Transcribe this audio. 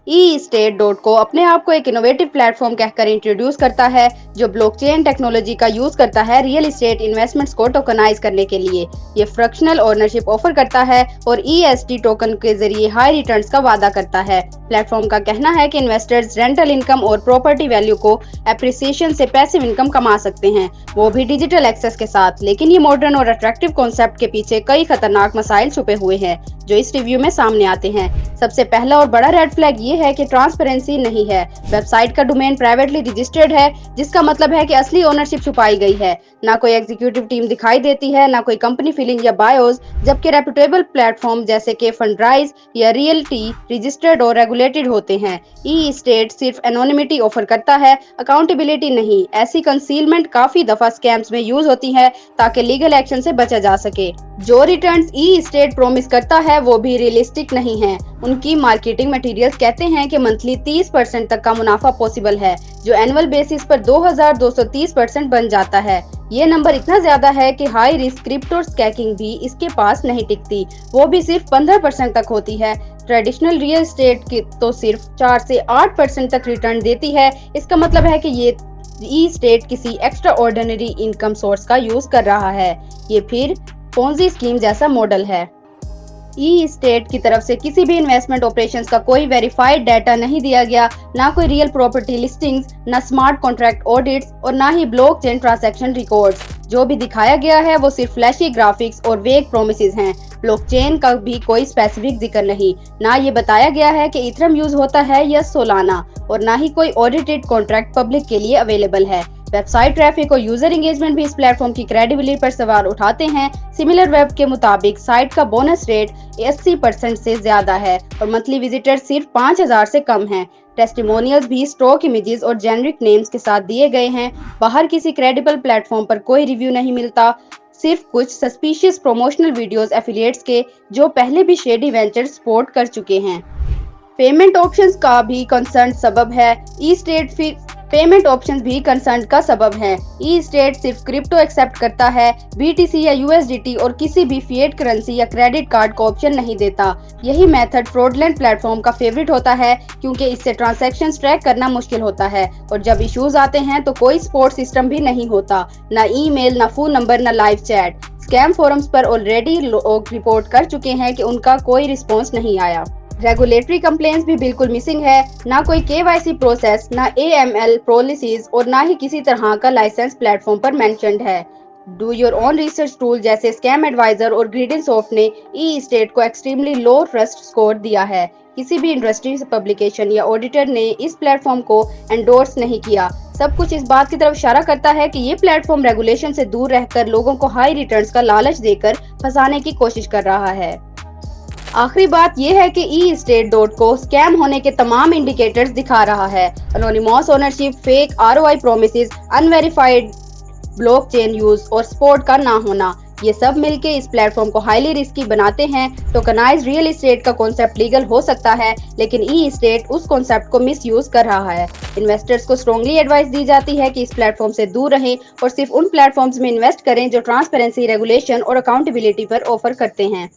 ई state dot को अपने आप को एक इनोवेटिव प्लेटफॉर्म कहकर इंट्रोड्यूस करता है जो ब्लॉकचेन टेक्नोलॉजी का यूज करता है रियल एस्टेट इन्वेस्टमेंट्स को टोकनाइज करने के लिए। ये फ्रैक्शनल ओनरशिप ऑफर करता है और ईएसटी टोकन के जरिए हाई रिटर्न्स का वादा करता है। प्लेटफॉर्म का कहना है कि इन्वेस्टर्स रेंटल इनकम और प्रॉपर्टी वैल्यू को एप्रिसिएशन से पैसिव इनकम कमा सकते हैं, वो भी डिजिटल एक्सेस के साथ। लेकिन ये मॉडर्न और अट्रैक्टिव कॉन्सेप्ट के पीछे कई खतरनाक मसाइल छुपे हुए हैं जो इस रिव्यू में सामने आते हैं। सबसे पहला और बड़ा रेड फ्लैग ये है कि ट्रांसपेरेंसी नहीं है। वेबसाइट का डोमेन प्राइवेटली रजिस्टर्ड है, जिसका मतलब है कि असली ओनरशिप छुपाई गई है। ना कोई एग्जीक्यूटिव टीम दिखाई देती है, ना कोई कंपनी फीलिंग या बायोस, जबकि रेपुटेबल प्लेटफॉर्म जैसे कि फंडराइज या रियल्टी रजिस्टर्ड और रेगुलेटेड होते हैं। ई स्टेट सिर्फ एनोनिमिटी ऑफर करता है, अकाउंटेबिलिटी नहीं। ऐसी कंसीलमेंट काफी दफा स्कैम्स में यूज होती है ताकि लीगल एक्शन से बचा जा सके। जो रिटर्न्स ई स्टेट प्रॉमिस करता है वो भी रियलिस्टिक नहीं है। उनकी मार्केटिंग मटेरियल्स कहते हैं कि मंथली 30% तक का मुनाफा पॉसिबल है, जो एनुअल बेसिस पर 2230% बन जाता है। ये नंबर इतना ज्यादा है कि हाई रिस्क क्रिप्टो स्टैकिंग भी इसके पास नहीं टिकती, वो भी सिर्फ 15% तक होती है। ट्रेडिशनल रियल एस्टेट की तो सिर्फ 4 से 8% तक रिटर्न देती है। इसका मतलब है कि ये ई स्टेट किसी एक्स्ट्रा ऑर्डिनरी इनकम सोर्स का यूज कर रहा है। ये फिर पोंजी स्कीम जैसा मॉडल है। ई स्टेट की तरफ से किसी भी इन्वेस्टमेंट ऑपरेशंस का कोई वेरीफाइड डाटा नहीं दिया गया, ना कोई रियल प्रॉपर्टी लिस्टिंग्स, ना स्मार्ट कॉन्ट्रैक्ट ऑडिट्स और ना ही ब्लॉकचेन ट्रांजैक्शन रिकॉर्ड्स। जो भी दिखाया गया है वो सिर्फ फ्लैशी ग्राफिक्स और वेग प्रोमिसेस हैं। ब्लॉकचेन का भी कोई स्पेसिफिक जिक्र नहीं। ना ये बताया गया है कि इथरम यूज होता है या सोलाना, और ना ही कोई ऑडिटेड कॉन्ट्रैक्ट पब्लिक के लिए अवेलेबल है। वेबसाइट ट्रैफिक और यूजर एंगेजमेंट भी इस प्लेटफॉर्म की क्रेडिबिलिटी पर सवाल उठाते हैं। सिमिलर वेब के मुताबिक साइट का बोनस रेट 80% से ज्यादा है और मंथली विजिटर सिर्फ 5000 से कम हैं। टेस्टिमोनियल्स भी स्टॉक इमेजेस और जेनरिक नेम्स के साथ दिए गए हैं। बाहर किसी क्रेडिबल प्लेटफॉर्म पर कोई रिव्यू नहीं मिलता, सिर्फ कुछ सस्पिशियस प्रमोशनल वीडियोस एफिलिएट्स के जो पहले भी शेडी वेंचर्स सपोर्ट कर चुके हैं। पेमेंट ऑप्शंस का भी कंसर्न सबब है। ई स्टेट फिर पेमेंट ऑप्शंस भी कंसर्न का सबब है। ई स्टेट सिर्फ क्रिप्टो एक्सेप्ट करता है, बीटीसी या यूएसडीटी और किसी भी फिएट करेंसी या क्रेडिट कार्ड का ऑप्शन नहीं देता। यही मेथड फ्रॉडलेंट प्लेटफॉर्म का फेवरेट होता है क्योंकि इससे ट्रांजैक्शन ट्रैक करना मुश्किल होता है और जब इश्यूज आते हैं तो कोई सपोर्ट सिस्टम भी नहीं होता, ना ईमेल, ना फोन नंबर, ना लाइव चैट। स्कैम फोरम्स पर ऑलरेडी लोग रिपोर्ट कर चुके हैं कि उनका कोई रिस्पॉन्स नहीं आया। रेगुलेटरी कंप्लेंट्स भी बिल्कुल मिसिंग है। ना कोई केवाईसी प्रोसेस, ना एएमएल पॉलिसीज और ना ही किसी तरह का लाइसेंस प्लेटफॉर्म पर मेंशन्ड है। Do your own research tool जैसे स्कैम एडवाइजर और ग्रीडेंसॉफ्ट ने ई स्टेट को एक्सट्रीमली लो ट्रस्ट स्कोर दिया है। किसी भी इंडस्ट्री पब्लिकेशन या ऑडिटर ने इस प्लेटफॉर्म को एंडोर्स नहीं किया। सब कुछ इस बात की तरफ इशारा करता है कि ये प्लेटफॉर्म रेगुलेशन से दूर रहकर लोगों को हाई रिटर्न्स का लालच देकर फंसाने की कोशिश कर रहा है। आखिरी बात यह है कि ई स्टेट डॉट को स्कैम होने के तमाम इंडिकेटर्स दिखा रहा है। Anonymous ownership, fake ROI promises, unverified blockchain use और सपोर्ट का ना होना, ये सब मिलके इस प्लेटफॉर्म को हाईली रिस्की बनाते हैं। टोकनाइज्ड रियल एस्टेट का कॉन्सेप्ट लीगल हो सकता है, लेकिन ई स्टेट उस कॉन्सेप्ट को मिस यूज कर रहा है। इन्वेस्टर्स को स्ट्रांगली एडवाइस दी जाती है कि इस प्लेटफॉर्म से दूर रहें और सिर्फ उन प्लेटफॉर्म्स में इन्वेस्ट करें जो ट्रांसपेरेंसी, रेगुलेशन और अकाउंटेबिलिटी पर ऑफर करते हैं।